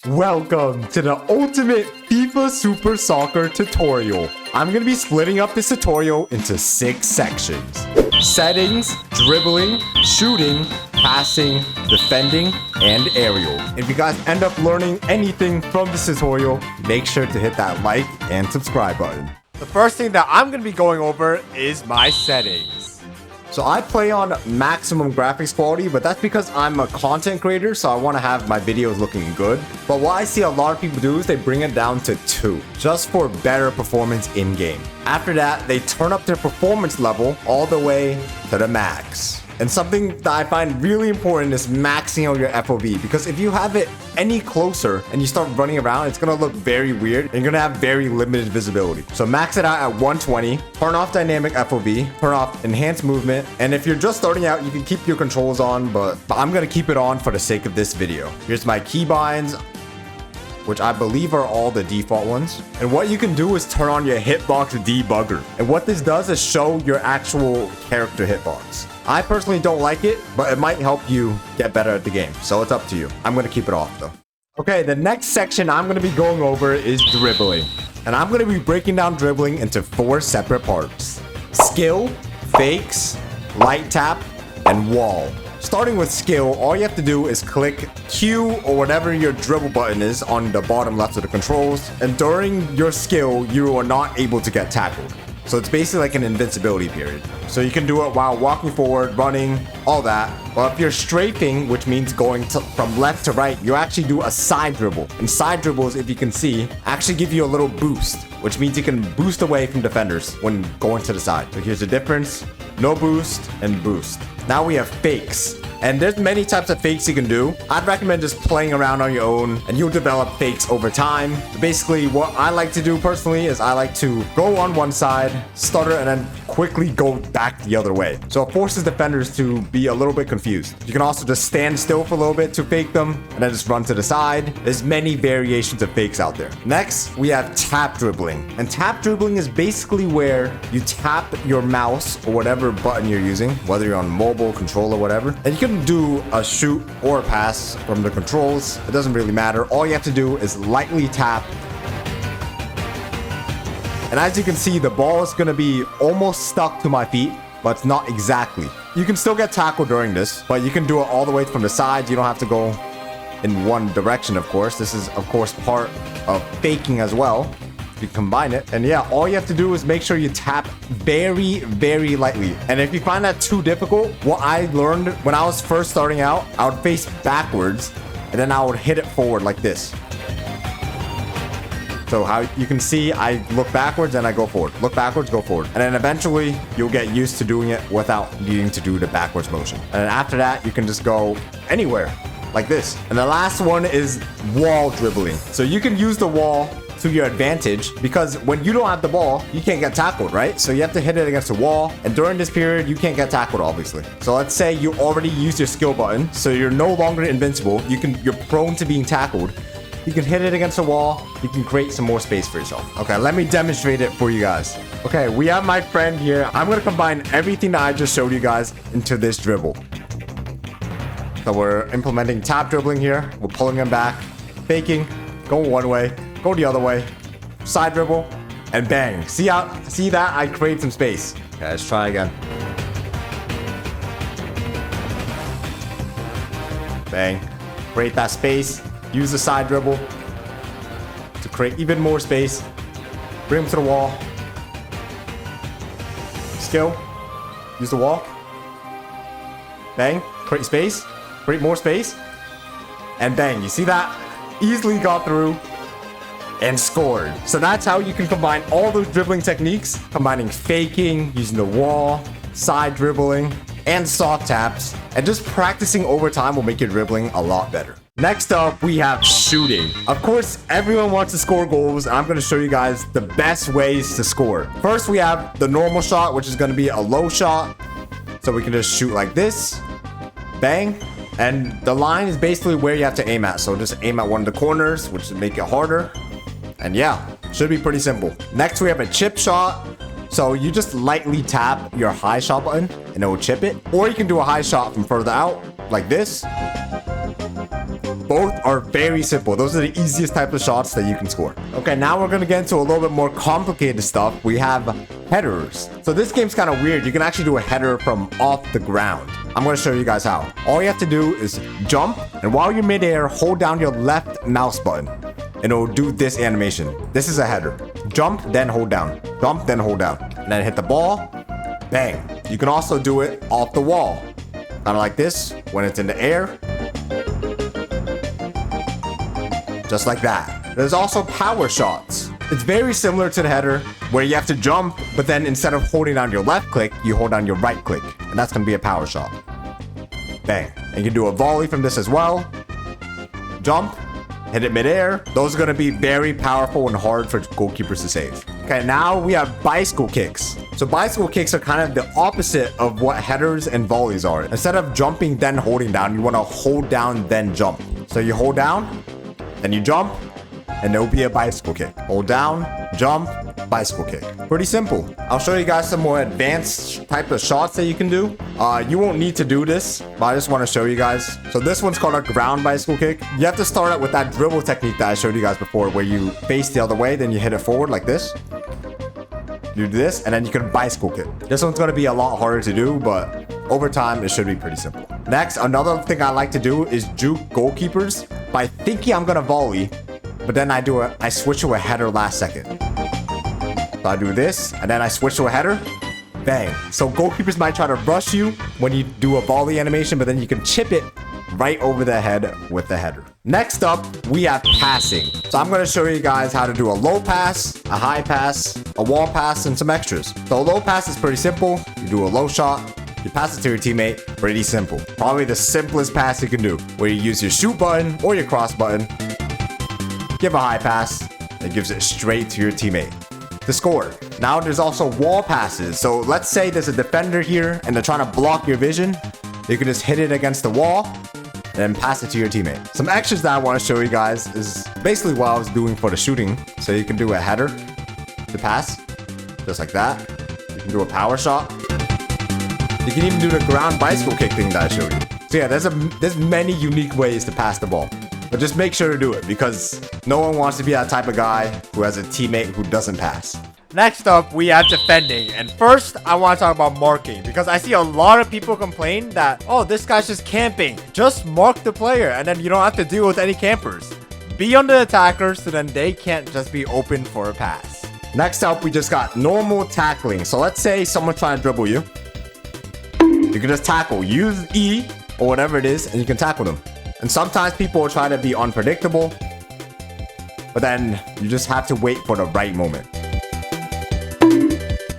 Welcome to the ultimate FIFA Super Soccer tutorial. I'm going to be splitting up this tutorial into 6 sections. Settings, dribbling, shooting, passing, defending, and aerial. If you guys end up learning anything from this tutorial, make sure to hit that like and subscribe button. The first thing that I'm going to be going over is my settings. So I play on maximum graphics quality, but that's because I'm a content creator, so I want to have my videos looking good. But what I see a lot of people do is they bring it down to 2, just for better performance in-game. After that, they turn up their performance level all the way to the max. And something that I find really important is maxing out your FOV, because if you have it any closer and you start running around, it's going to look very weird and you're going to have very limited visibility. So max it out at 120, turn off dynamic FOV, turn off enhanced movement. And if you're just starting out, you can keep your controls on, but I'm going to keep it on for the sake of this video. Here's my keybinds, which I believe are all the default ones. And what you can do is turn on your hitbox debugger. And what this does is show your actual character hitbox. I personally don't like it, but it might help you get better at the game. So it's up to you. I'm gonna keep it off though. Okay, the next section I'm gonna be going over is dribbling. And I'm gonna be breaking down dribbling into 4 separate parts: skill, fakes, light tap, and wall. Starting with skill, all you have to do is click Q or whatever your dribble button is on the bottom left of the controls. And during your skill, you are not able to get tackled. So it's basically like an invincibility period. So you can do it while walking forward, running, all that. But if you're strafing, which means going from left to right, you actually do a side dribble. And side dribbles, if you can see, actually give you a little boost, which means you can boost away from defenders when going to the side. So here's the difference: no boost and boost. Now we have fakes. And there's many types of fakes you can do. I'd recommend just playing around on your own and you'll develop fakes over time. Basically, what I like to do personally is I like to go on one side, stutter, and then quickly go back the other way. So it forces defenders to be a little bit confused. You can also just stand still for a little bit to fake them and then just run to the side. There's many variations of fakes out there. Next, we have tap dribbling. And tap dribbling is basically where you tap your mouse or whatever button you're using, whether you're on mobile, controller, whatever. And you can do a shoot or a pass from the controls. It doesn't really matter. All you have to do is lightly tap. And as you can see, the ball is going to be almost stuck to my feet, but it's not exactly. You can still get tackled during this, but you can do it all the way from the sides. You don't have to go in one direction, of course. This is, of course, part of faking as well. You combine it, and yeah, all you have to do is make sure you tap very, very lightly. And if you find that too difficult, what I learned when I was first starting out, I would face backwards and then I would hit it forward like this. So how you can see, I look backwards and I go forward, look backwards, go forward, and then eventually you'll get used to doing it without needing to do the backwards motion. And then after that, you can just go anywhere like this. And the last one is wall dribbling. So you can use the wall to your advantage, because when you don't have the ball, you can't get tackled, right? So you have to hit it against the wall, and during this period, you can't get tackled, obviously. So let's say you already used your skill button, so you're no longer invincible. You're prone to being tackled. You can hit it against the wall. You can create some more space for yourself. Okay, let me demonstrate it for you guys. Okay, we have my friend here. I'm gonna combine everything that I just showed you guys into this dribble. So we're implementing tap dribbling here. We're pulling him back, faking, going one way, go the other way, side dribble, and bang. See that? I create some space. Okay, let's try again. Bang. Create that space. Use the side dribble to create even more space. Bring him to the wall. Skill. Use the wall. Bang. Create space. Create more space. And bang. You see that? Easily got through and scored. So that's how you can combine all those dribbling techniques, combining faking, using the wall, side dribbling, and soft taps. And just practicing over time will make your dribbling a lot better. Next up, we have shooting. Of course, everyone wants to score goals, and I'm going to show you guys the best ways to score. First, we have the normal shot, which is going to be a low shot. So we can just shoot like this. Bang. And the line is basically where you have to aim at. So just aim at one of the corners, which will make it harder. And yeah, should be pretty simple. Next, we have a chip shot. So you just lightly tap your high shot button and it will chip it. Or you can do a high shot from further out like this. both are very simple. Those are the easiest type of shots that you can score. Okay, now we're gonna get into a little bit more complicated stuff. We have headers. So this game's kind of weird. You can actually do a header from off the ground. I'm gonna show you guys how. All you have to do is jump, and while you're midair, hold down your left mouse button, and it'll do this animation. This is a header. Jump, then hold down. Jump, then hold down. And then hit the ball. Bang. You can also do it off the wall. Kind of like this, when it's in the air. Just like that. There's also power shots. It's very similar to the header, where you have to jump, but then instead of holding down your left click, you hold down your right click. And that's going to be a power shot. Bang. And you can do a volley from this as well. Jump. Hit it midair. Those are going to be very powerful and hard for goalkeepers to save. Okay, now we have bicycle kicks. So bicycle kicks are kind of the opposite of what headers and volleys are. Instead of jumping, then holding down, you want to hold down, then jump. So you hold down, then you jump, and there will be a bicycle kick. Hold down, jump, bicycle kick. Pretty simple. I'll show you guys some more advanced type of shots that you can do. You won't need to do this, but I just want to show you guys. So this one's called a ground bicycle kick. You have to start out with that dribble technique that I showed you guys before, where you face the other way, then you hit it forward like this. You do this, and then you can bicycle kick. This one's going to be a lot harder to do, but over time, it should be pretty simple. Next, another thing I like to do is juke goalkeepers by thinking I'm going to volley, but then I switch to a header last second. So I do this, and then I switch to a header. Bang. So goalkeepers might try to rush you when you do a volley animation, but then you can chip it right over the head with the header. Next up, we have passing. So I'm going to show you guys how to do a low pass, a high pass, a wall pass, and some extras. So a low pass is pretty simple. You do a low shot, you pass it to your teammate. Pretty simple. Probably the simplest pass you can do, where you use your shoot button or your cross button. Give a high pass. It gives it straight to your teammate to score. Now there's also wall passes. So let's say there's a defender here and they're trying to block your vision. You can just hit it against the wall and then pass it to your teammate. Some extras that I want to show you guys is basically what I was doing for the shooting. So you can do a header to pass, just like that. You can do a power shot. You can even do the ground bicycle kick thing that I showed you. So yeah, there's many unique ways to pass the ball. But just make sure to do it, because no one wants to be that type of guy who has a teammate who doesn't pass. Next up, we have defending. And first, I want to talk about marking, because I see a lot of people complain that, oh, this guy's just camping. Just mark the player, and then you don't have to deal with any campers. Be on the attacker, so then they can't just be open for a pass. Next up, we just got normal tackling. So let's say someone's trying to dribble you. You can just tackle. Use E or whatever it is, and you can tackle them. And sometimes people will try to be unpredictable, but then you just have to wait for the right moment.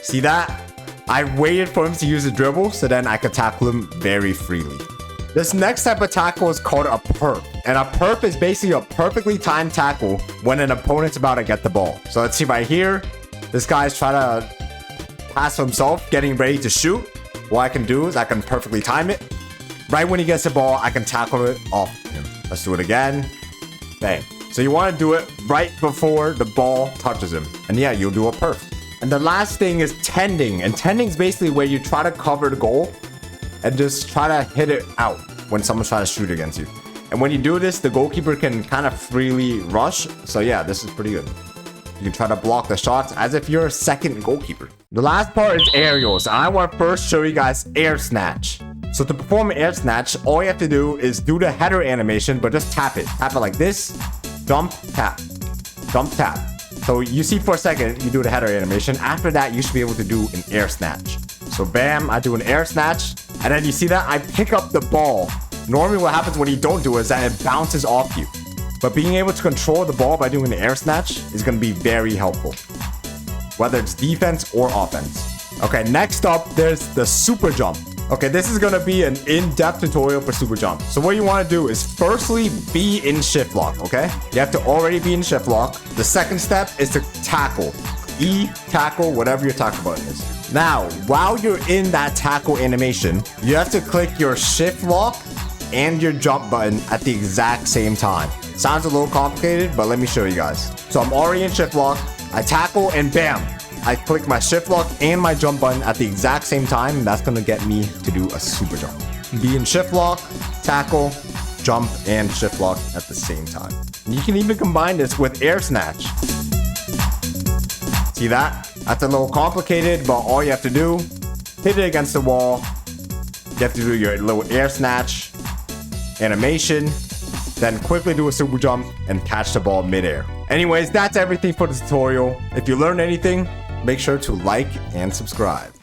See that? I waited for him to use a dribble, so then I could tackle him very freely. This next type of tackle is called a perp. And a perp is basically a perfectly timed tackle when an opponent's about to get the ball. So let's see right here. This guy's trying to pass for himself, getting ready to shoot. What I can do is I can perfectly time it. Right when he gets the ball, I can tackle it off him. Let's do it again. Bang. So you want to do it right before the ball touches him. And yeah, you'll do a perf. And the last thing is tending. And tending is basically where you try to cover the goal and just try to hit it out when someone's trying to shoot against you. And when you do this, the goalkeeper can kind of freely rush. So yeah, this is pretty good. You can try to block the shots as if you're a second goalkeeper. The last part is aerials. And I want to first show you guys air snatch. So to perform an air snatch, all you have to do is do the header animation, but just tap it. Tap it like this. Jump, tap. Jump, tap. So you see for a second, you do the header animation. After that, you should be able to do an air snatch. So bam, I do an air snatch. And then you see that I pick up the ball. Normally what happens when you don't do it is that it bounces off you. But being able to control the ball by doing the air snatch is going to be very helpful, whether it's defense or offense. Okay, next up, there's the super jump. Okay, this is going to be an in-depth tutorial for super jump. So what you want to do is firstly be in shift lock, okay? You have to already be in shift lock. The second step is to tackle. E, tackle, whatever your tackle button is. Now, while you're in that tackle animation, you have to click your shift lock and your jump button at the exact same time. Sounds a little complicated, but let me show you guys. So I'm already in shift lock. I tackle and bam, I click my shift lock and my jump button at the exact same time. And that's going to get me to do a super jump. Be in shift lock, tackle, jump and shift lock at the same time. You can even combine this with air snatch. See that? That's a little complicated, but all you have to do, hit it against the wall. You have to do your little air snatch animation, then quickly do a super jump and catch the ball midair. Anyways, that's everything for the tutorial. If you learned anything, make sure to like and subscribe.